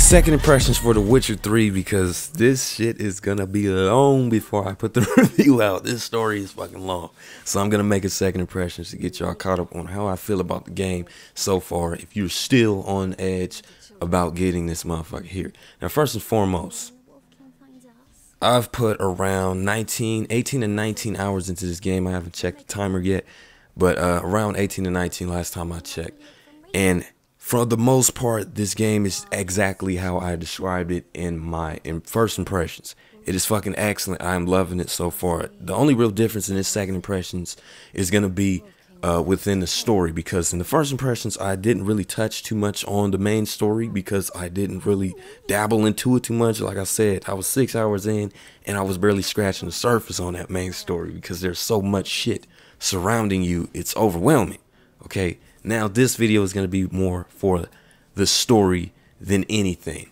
Second impressions for The Witcher 3, because this shit is gonna be long before I put the review out. This story is fucking long. So I'm gonna make a second impressions to get y'all caught up on how I feel about the game so far, if you're still on edge about getting this motherfucker here. Now, first and foremost, I've put around 18 to 19 hours into this game. I haven't checked the timer yet, but around 18 to 19 last time I checked. And for the most part, this game is exactly how I described it in my first impressions. It is fucking excellent. I am loving it so far. The only real difference in this second impressions is going to be within the story, because in the first impressions, I didn't really touch too much on the main story because I didn't really dabble into it too much. Like I said, I was 6 hours in and I was barely scratching the surface on that main story because there's so much shit surrounding you. It's overwhelming. Okay. Now, this video is going to be more for the story than anything.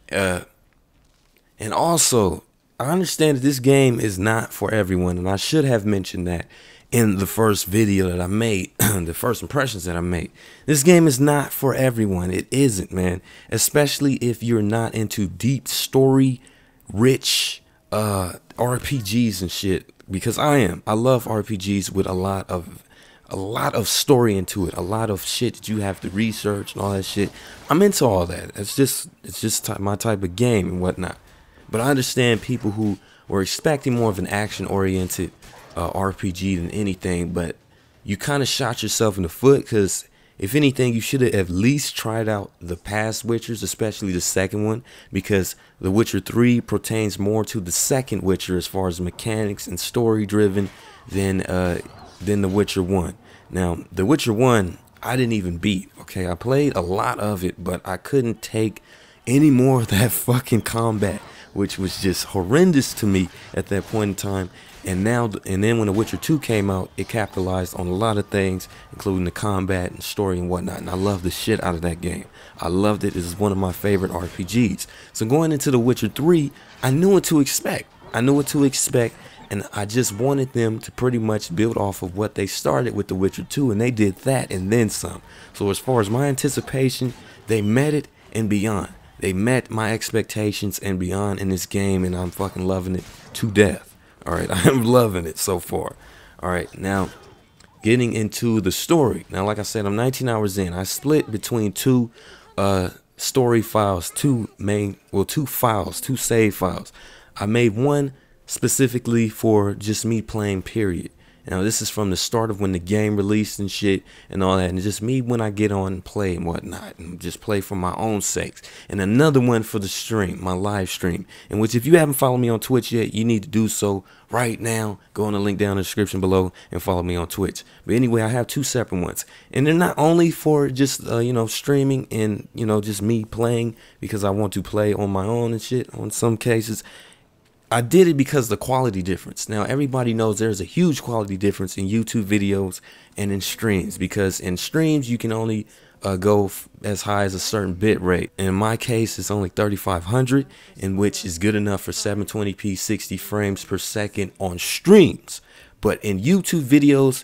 And also, I understand that this game is not for everyone, and I should have mentioned that in the first video that I made, the first impressions that I made. This game is not for everyone. It isn't, man. Especially if you're not into deep story, rich RPGs and shit, because I am. I love RPGs with a lot of story into it, a lot of shit that you have to research and all that shit. I'm into all that. It's just my type of game and whatnot. But I understand people who were expecting more of an action-oriented RPG than anything, but you kind of shot yourself in the foot, because if anything, you should have at least tried out the past Witchers, especially the second one, because The Witcher 3 pertains more to the second Witcher as far as mechanics and story-driven than The Witcher 1. Now, The Witcher 1, I didn't even beat, okay? I played a lot of it, but I couldn't take any more of that fucking combat, which was just horrendous to me at that point in time. And then when The Witcher 2 came out, it capitalized on a lot of things, including the combat and story and whatnot. And I love the shit out of that game. I loved it. It is one of my favorite RPGs. So going into The Witcher 3, I knew what to expect. And I just wanted them to pretty much build off of what they started with The Witcher 2, and they did that and then some. So as far as my anticipation, they met it and beyond. They met my expectations and beyond in this game, and I'm fucking loving it to death. Alright, I am loving it so far. Alright, now getting into the story. Now, like I said, I'm 19 hours in. I split between two story files, two save files. I made one specifically for just me playing, period. Now, this is from the start of when the game released and shit and all that, and it's just me when I get on and play and whatnot, and just play for my own sakes. And another one for the stream, my live stream, in which, if you haven't followed me on Twitch yet, you need to do so right now. Go on the link down in the description below and follow me on Twitch. But anyway, I have two separate ones, and they're not only for just streaming and just me playing because I want to play on my own and shit. On some cases, I did it because of the quality difference. Now, everybody knows there's a huge quality difference in YouTube videos and in streams, because in streams you can only go as high as a certain bit rate. In my case, it's only 3500, in which is good enough for 720p 60 frames per second on streams. But in YouTube videos,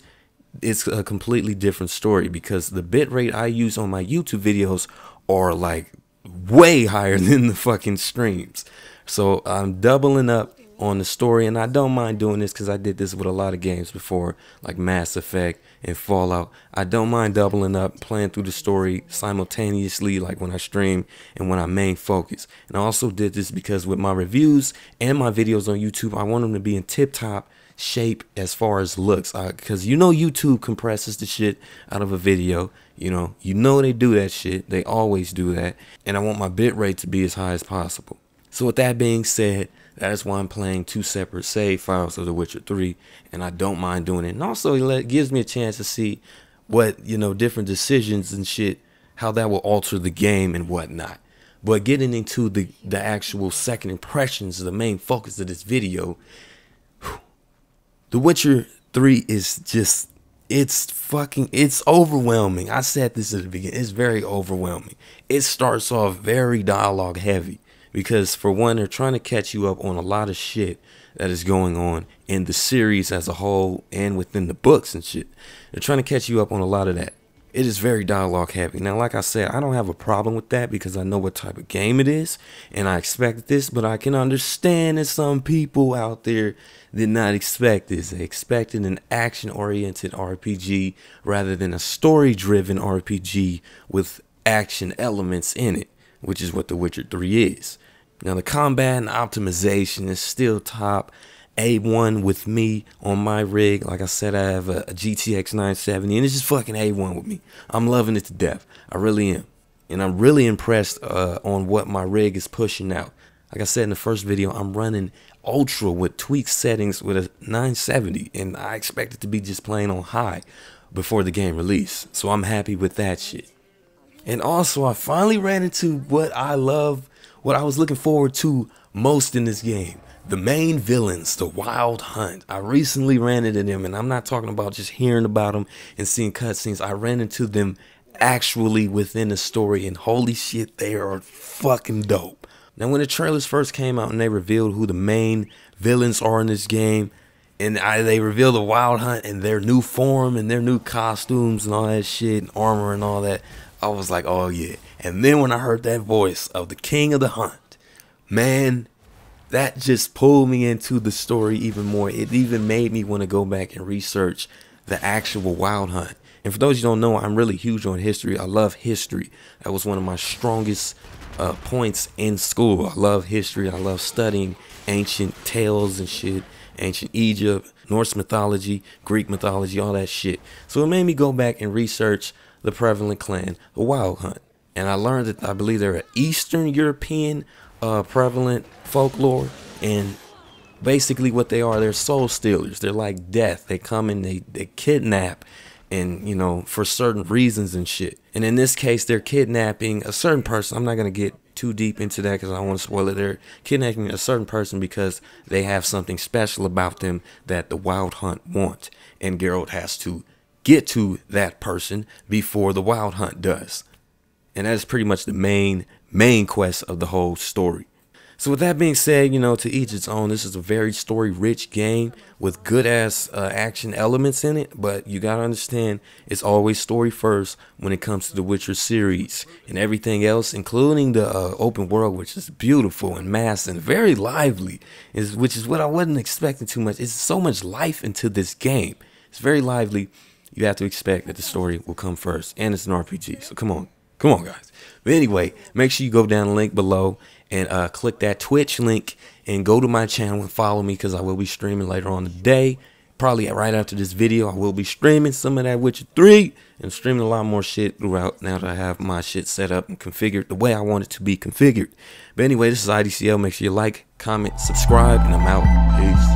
it's a completely different story, because the bit rate I use on my YouTube videos are like way higher than the fucking streams. So I'm doubling up on the story, and I don't mind doing this because I did this with a lot of games before, like Mass Effect and Fallout. I don't mind doubling up, playing through the story simultaneously, like when I stream and when I main focus. And I also did this because with my reviews and my videos on YouTube, I want them to be in tip-top shape as far as looks, because YouTube compresses the shit out of a video. You know they do that shit. They always do that. And I want my bit rate to be as high as possible. So with that being said, that is why I'm playing two separate save files of The Witcher 3, and I don't mind doing it. And also, it gives me a chance to see what, different decisions and shit, how that will alter the game and whatnot. But getting into the actual second impressions, the main focus of this video, The Witcher 3 is just, it's overwhelming. I said this at the beginning. It's very overwhelming. It starts off very dialogue heavy, because for one, they're trying to catch you up on a lot of shit that is going on in the series as a whole and within the books and shit. They're trying to catch you up on a lot of that. it is very dialogue heavy. Now, like I said, I don't have a problem with that because I know what type of game it is and I expected this, but I can understand that some people out there did not expect this. They expected an action-oriented RPG rather than a story-driven RPG with action elements in it, which is what The Witcher 3 is. Now, the combat and optimization is still top A1 with me on my rig. Like I said, I have a GTX 970 and it's just fucking A1 with me. I'm loving it to death. I really am. And I'm really impressed on what my rig is pushing out. Like I said in the first video, I'm running ultra with tweaked settings with a 970 and I expect it to be just playing on high before the game release. So I'm happy with that shit. And also, I finally ran into what I love, what I was looking forward to most in this game. The main villains, the Wild Hunt. I recently ran into them, and I'm not talking about just hearing about them and seeing cutscenes. I ran into them actually within the story, and holy shit, they are fucking dope. Now, when the trailers first came out and they revealed who the main villains are in this game, and they revealed the Wild Hunt and their new form and their new costumes and all that shit, and armor and all that, I was like, oh yeah. And then when I heard that voice of the King of the Hunt, man, that just pulled me into the story even more. It even made me want to go back and research the actual Wild Hunt. And for those you don't know, I'm really huge on history. I love history. That was one of my strongest points in school. I love history. I love studying ancient tales and shit. Ancient Egypt, Norse mythology, Greek mythology, all that shit. So it made me go back and research the prevalent clan, the Wild Hunt. And I learned that I believe they're an Eastern European prevalent folklore. And basically what they are, they're soul stealers. They're like death. They come and they kidnap and, you know, for certain reasons and shit. And in this case, they're kidnapping a certain person. I'm not going to get too deep into that because I don't want to spoil it. They're kidnapping a certain person because they have something special about them that the Wild Hunt want. And Geralt has to get to that person before the Wild Hunt does. And that is pretty much the main quest of the whole story. So with that being said, you know, to each its own. This is a very story-rich game with good-ass action elements in it. But you gotta understand, it's always story first when it comes to the Witcher series. And everything else, including the open world, which is beautiful and massive and very lively, which is what I wasn't expecting too much. It's so much life into this game. It's very lively. You have to expect that the story will come first. And it's an RPG, so come on. Come on, guys. But anyway, make sure you go down the link below and click that Twitch link and go to my channel and follow me because I will be streaming later on today. Probably right after this video, I will be streaming some of that Witcher 3 and streaming a lot more shit throughout now that I have my shit set up and configured the way I want it to be configured. But anyway, this is IDCL. Make sure you like, comment, subscribe, and I'm out. Peace.